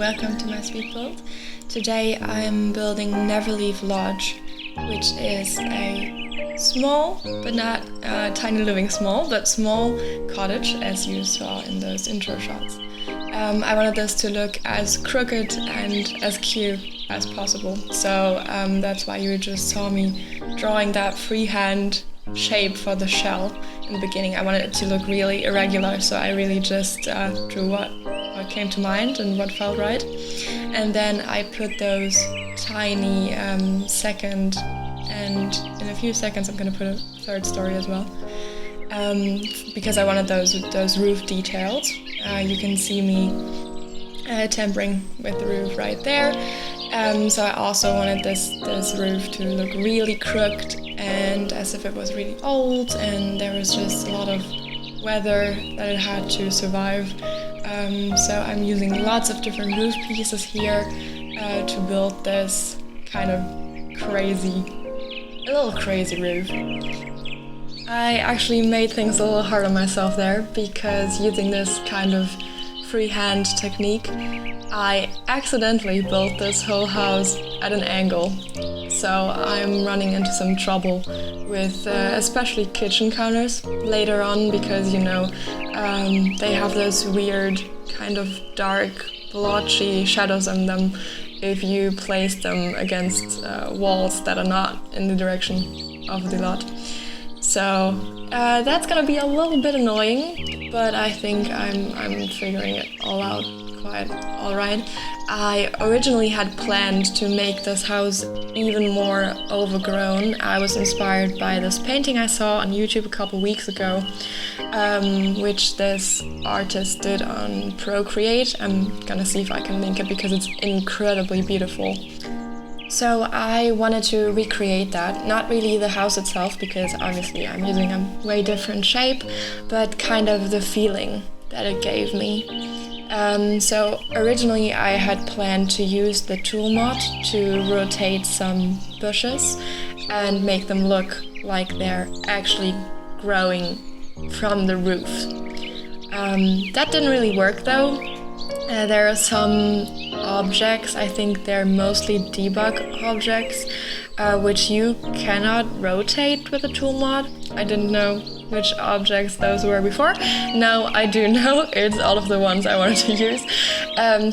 welcome to my speed build. Today I'm building Neverleaf Lodge, which is a small, but not tiny living small, but small cottage as you saw in those intro shots. I wanted this to look as crooked and as cute as possible, so that's why you just saw me drawing that freehand shape for the shell in the beginning. I wanted it to look really irregular, so I really just drew what came to mind and what felt right. And then I put those tiny second, and in a few seconds I'm going to put a third story as well, because I wanted those roof details. You can see me tempering with the roof right there. So I also wanted this roof to look really crooked and as if it was really old, and there was just a lot of weather that it had to survive. So I'm using lots of different roof pieces here to build this kind of a little crazy roof. I actually made things a little hard on myself there, because using this kind of freehand technique, I accidentally built this whole house at an angle. So I'm running into some trouble with especially kitchen counters later on, because they have those weird kind of dark blotchy shadows on them if you place them against walls that are not in the direction of the lot. So that's gonna be a little bit annoying, but I think I'm figuring it all out quite alright. I originally had planned to make this house even more overgrown. I was inspired by this painting I saw on YouTube a couple weeks ago, which this artist did on Procreate. I'm gonna see if I can link it because it's incredibly beautiful. So I wanted to recreate that, not really the house itself, because obviously I'm using a way different shape, but kind of the feeling that it gave me. So originally I had planned to use the tool mod to rotate some bushes and make them look like they're actually growing from the roof. That didn't really work though. There are some objects, I think they're mostly debug objects, which you cannot rotate with the tool mod. I didn't know which objects those were before. Now I do know, it's all of the ones I wanted to use,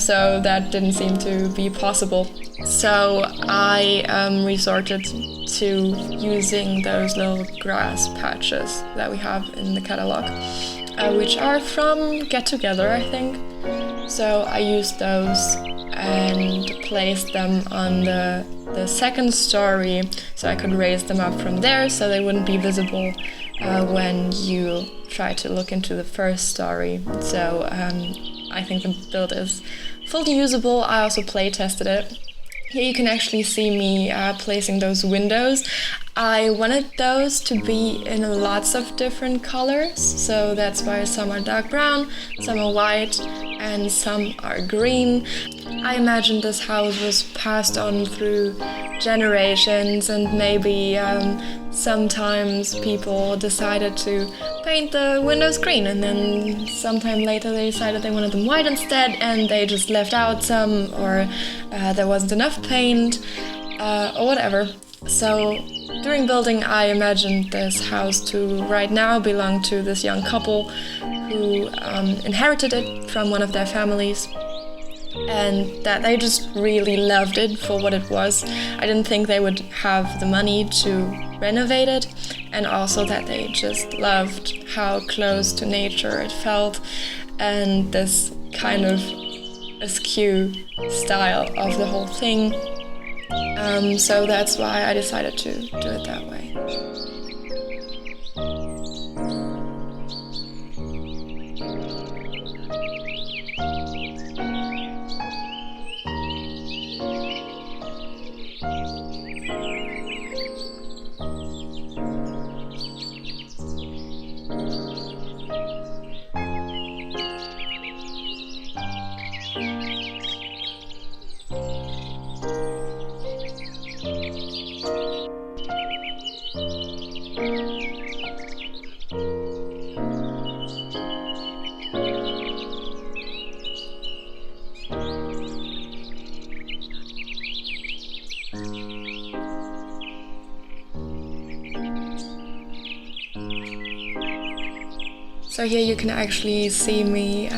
so that didn't seem to be possible. So I resorted to using those little grass patches that we have in the catalog, which are from Get Together, I think. So I used those and placed them on the second story, so I could raise them up from there so they wouldn't be visible when you try to look into the first story. So I think the build is fully usable. I also play tested it. Here you can actually see me placing those windows. I wanted those to be in lots of different colors, so that's why some are dark brown, some are white, and some are green. I imagine this house was passed on through generations, and maybe sometimes people decided to paint the windows green, and then sometime later they decided they wanted them white instead, and they just left out some, or there wasn't enough paint, or whatever. So during building I imagined this house to right now belong to this young couple who inherited it from one of their families, and that they just really loved it for what it was. I didn't think they would have the money to renovate it, and also that they just loved how close to nature it felt, and this kind of askew style of the whole thing. So that's why I decided to do it that way. So here you can actually see me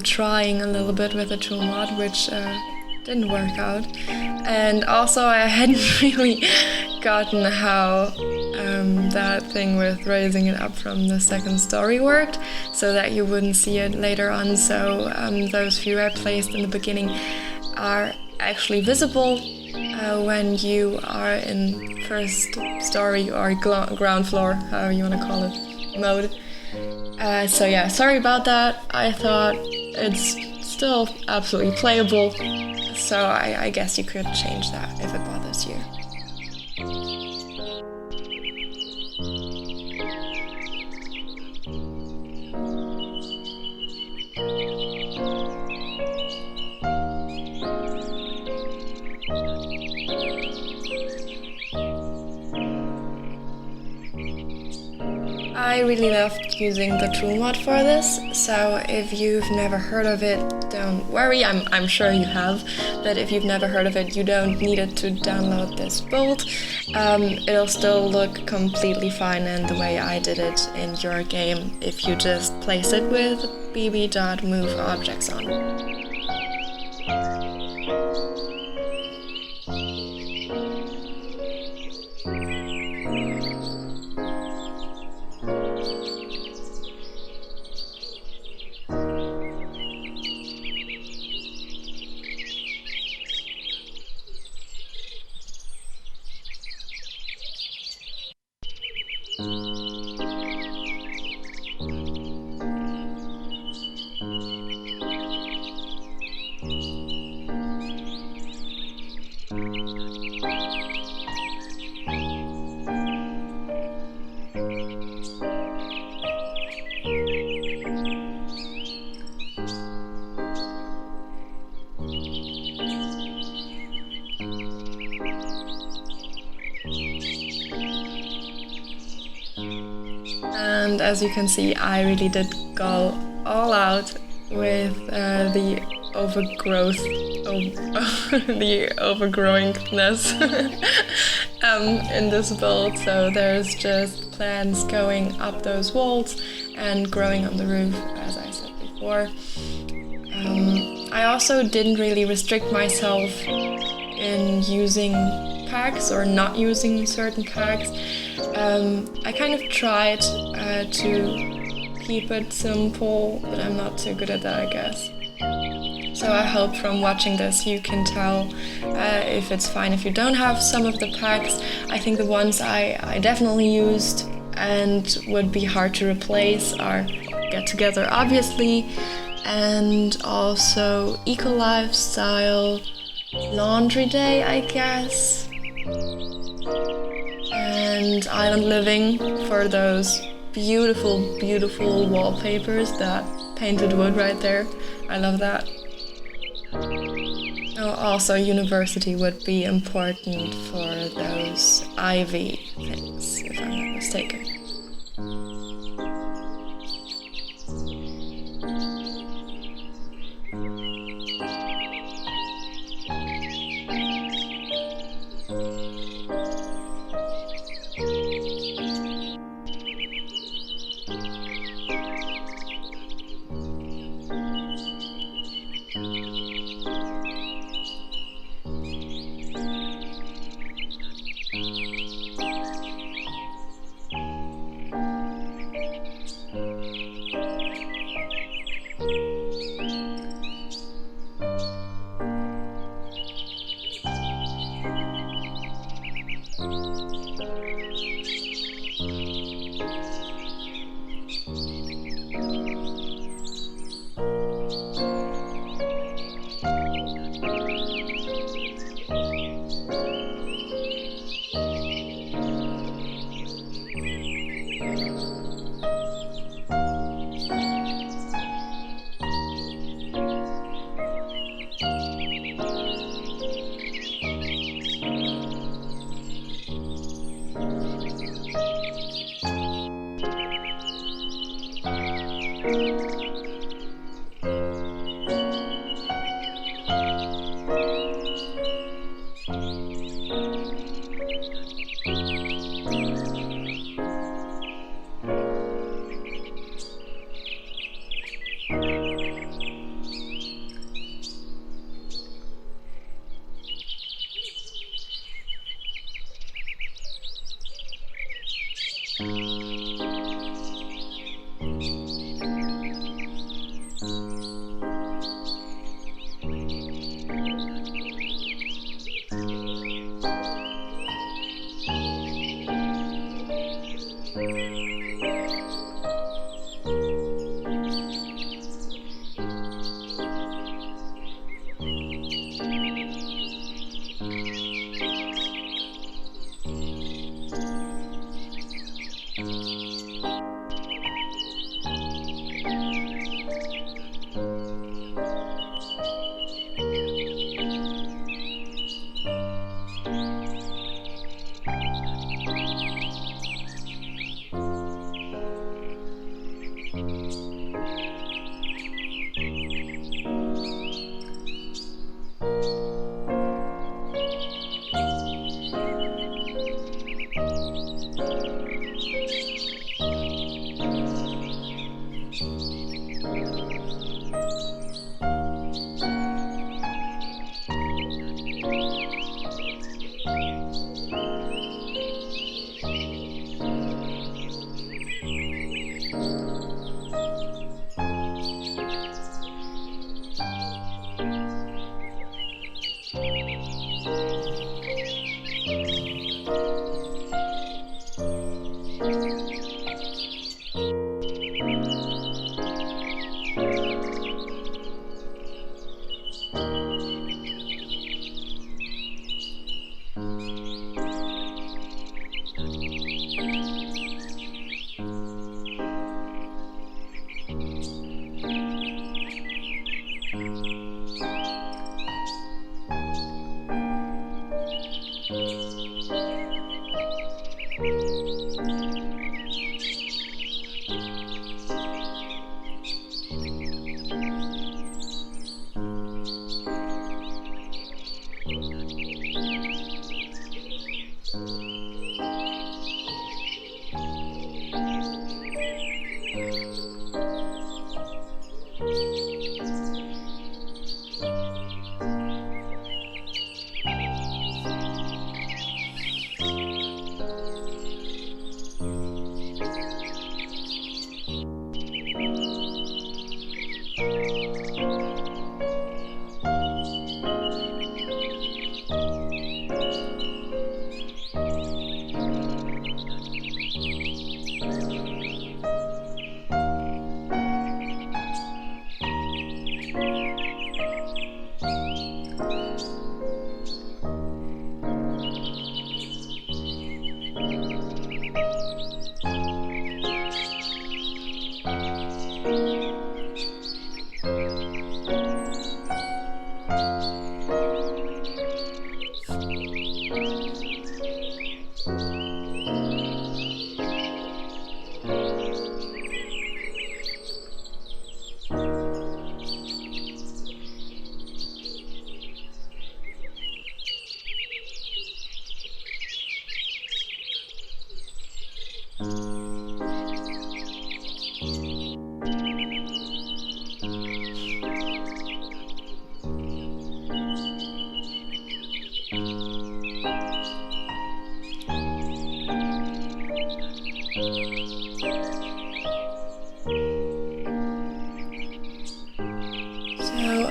trying a little bit with the tool mod, which didn't work out. And also I hadn't really gotten how that thing with raising it up from the second story worked, so that you wouldn't see it later on. So those few I placed in the beginning are actually visible when you are in first story or ground floor, however you want to call it, mode. So yeah, sorry about that. I thought it's still absolutely playable, so I guess you could change that if it bothers you. I really loved using the tool mod for this, so if you've never heard of it, don't worry, I'm sure you have, but if you've never heard of it, you don't need it to download this bolt. It'll still look completely fine in the way I did it in your game if you just place it with bb.moveObjects on. And as you can see, I really did go all out with the overgrowingness in this build. So there's just plants going up those walls and growing on the roof, as I said before. I also didn't really restrict myself in using packs or not using certain packs. I kind of tried to keep it simple, but I'm not too good at that, I guess. So I hope from watching this you can tell if it's fine if you don't have some of the packs. I think the ones I definitely used and would be hard to replace are Get Together, obviously, and also Eco Lifestyle, Laundry Day, I guess, and Island Living for those beautiful, beautiful wallpapers. That painted wood right there, I love that. Oh, also University would be important for those ivy things, if I'm not mistaken.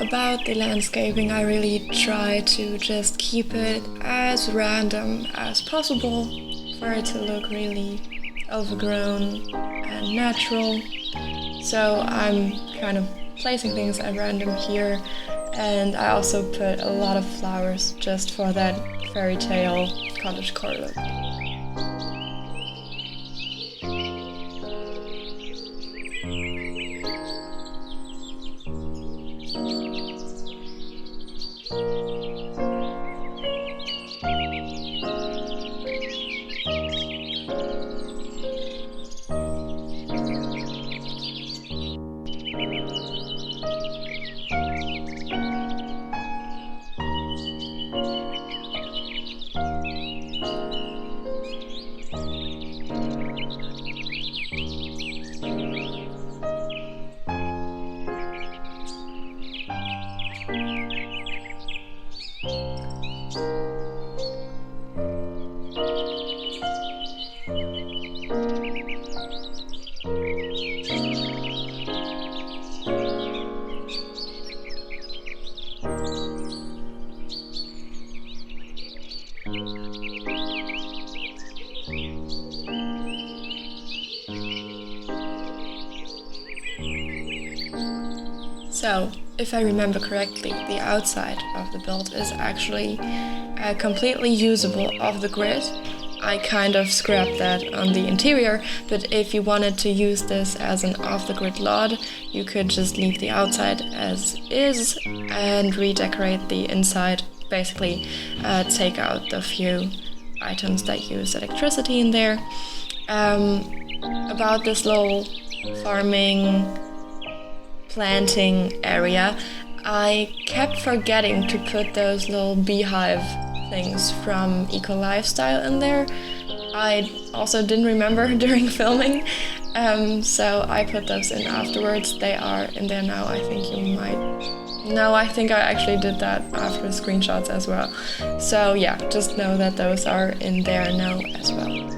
About the landscaping, I really try to just keep it as random as possible for it to look really overgrown and natural. So I'm kind of placing things at random here, and I also put a lot of flowers just for that fairy tale cottagecore look. So, if I remember correctly, the outside of the build is actually completely usable off the grid. I kind of scrapped that on the interior, but if you wanted to use this as an off-the-grid lot, you could just leave the outside as is and redecorate the inside. Basically, take out the few items that use electricity in there. About this little farming planting area, I kept forgetting to put those little beehive things from Eco Lifestyle in there. I also didn't remember during filming, so I put those in afterwards. They are in there now. I think you might... No, I think I actually did that after the screenshots as well. So yeah, just know that those are in there now as well.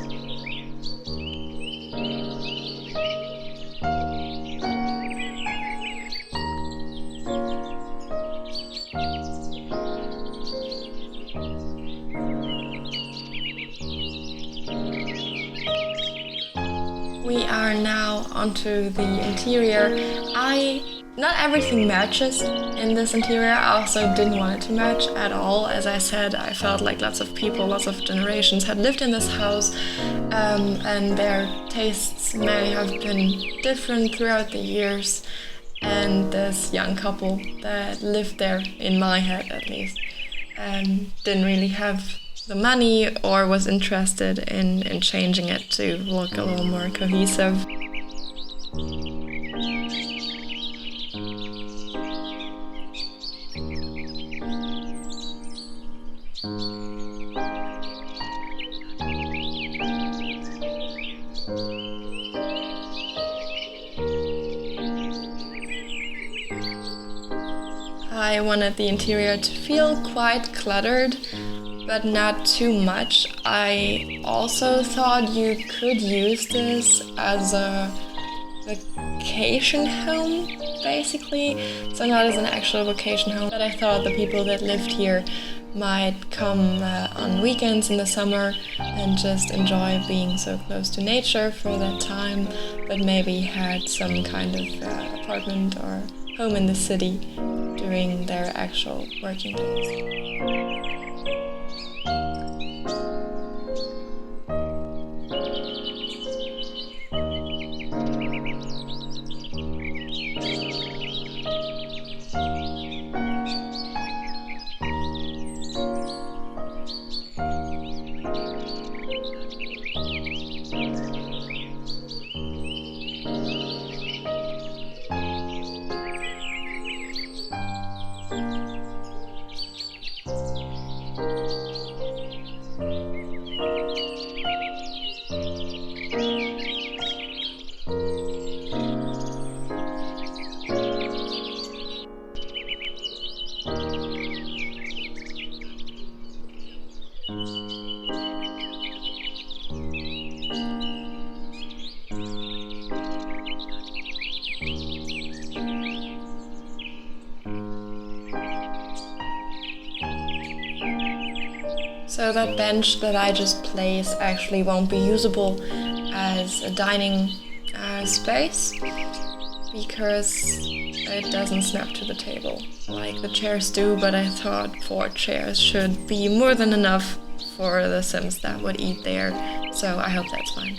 are now onto the interior. Not everything matches in this interior. I also didn't want it to match at all. As I said, I felt like lots of people, lots of generations had lived in this house, and their tastes may have been different throughout the years. And this young couple that lived there, in my head at least, didn't really have the money or was interested in changing it to look a little more cohesive. I wanted the interior to feel quite cluttered, but not too much. I also thought you could use this as a vacation home, basically. So not as an actual vacation home, but I thought the people that lived here might come on weekends in the summer and just enjoy being so close to nature for that time, but maybe had some kind of apartment or home in the city during their actual working days. So that bench that I just placed actually won't be usable as a dining space because it doesn't snap to the table like the chairs do, but I thought 4 chairs should be more than enough for the Sims that would eat there, so I hope that's fine.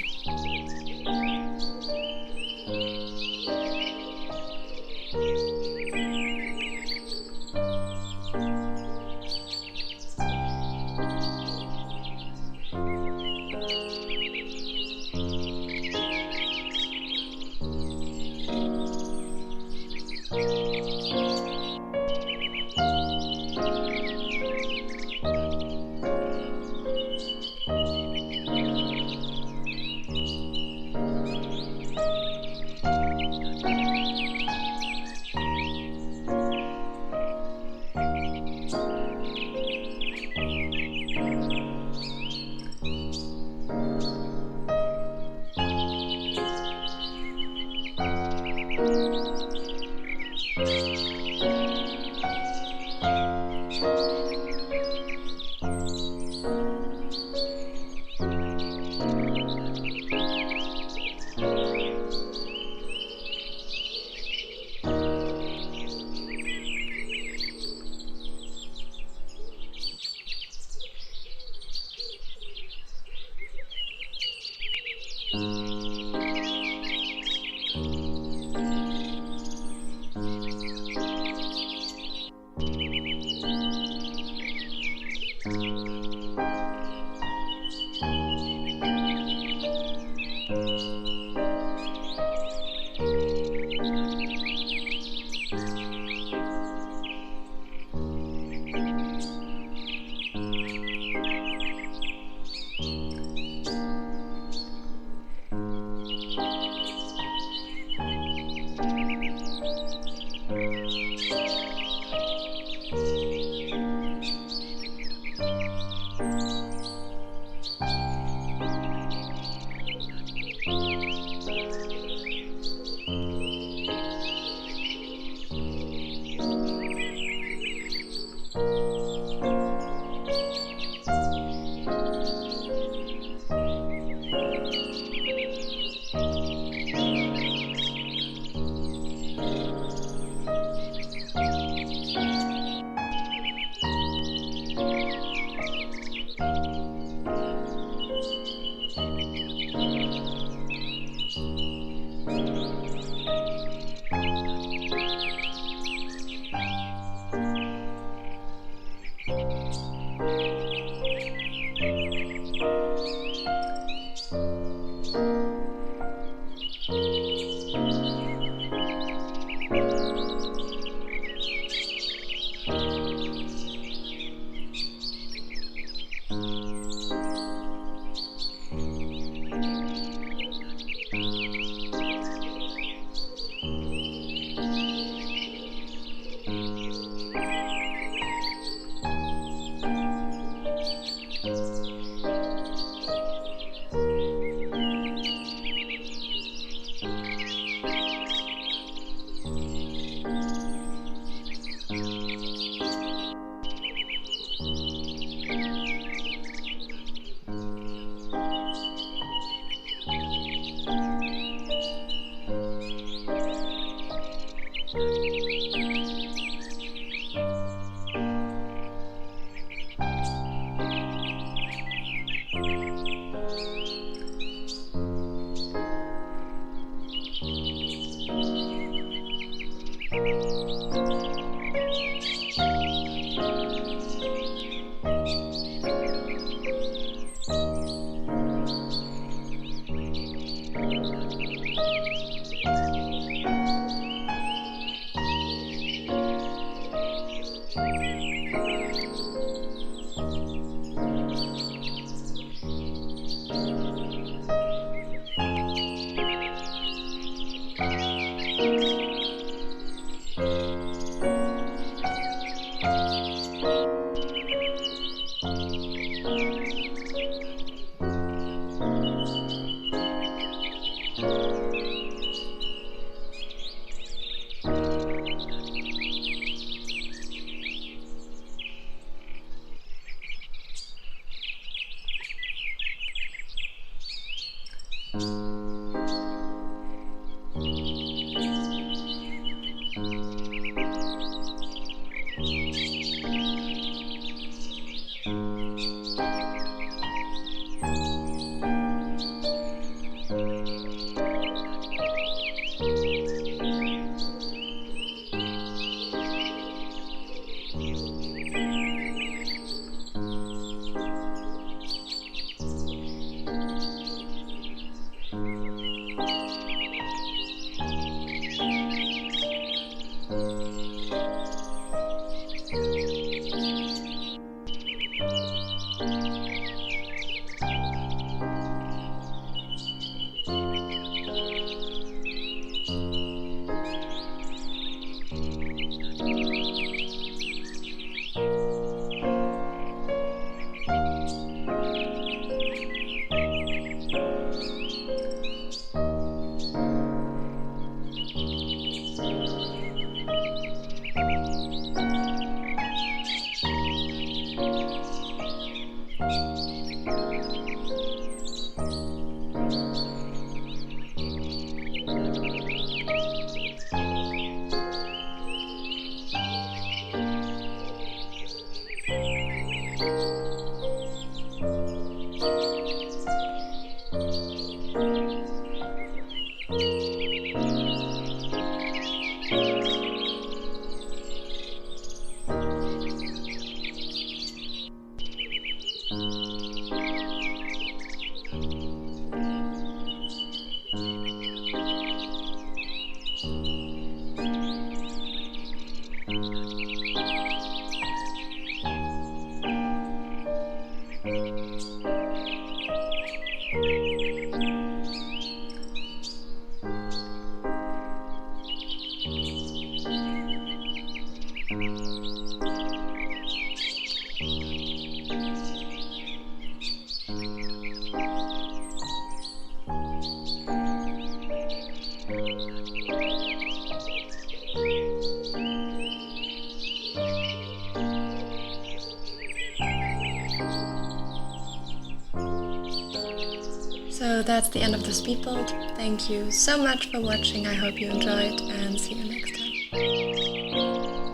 So that's the end of the speedboat. Thank you so much for watching. I hope you enjoyed and see you next time.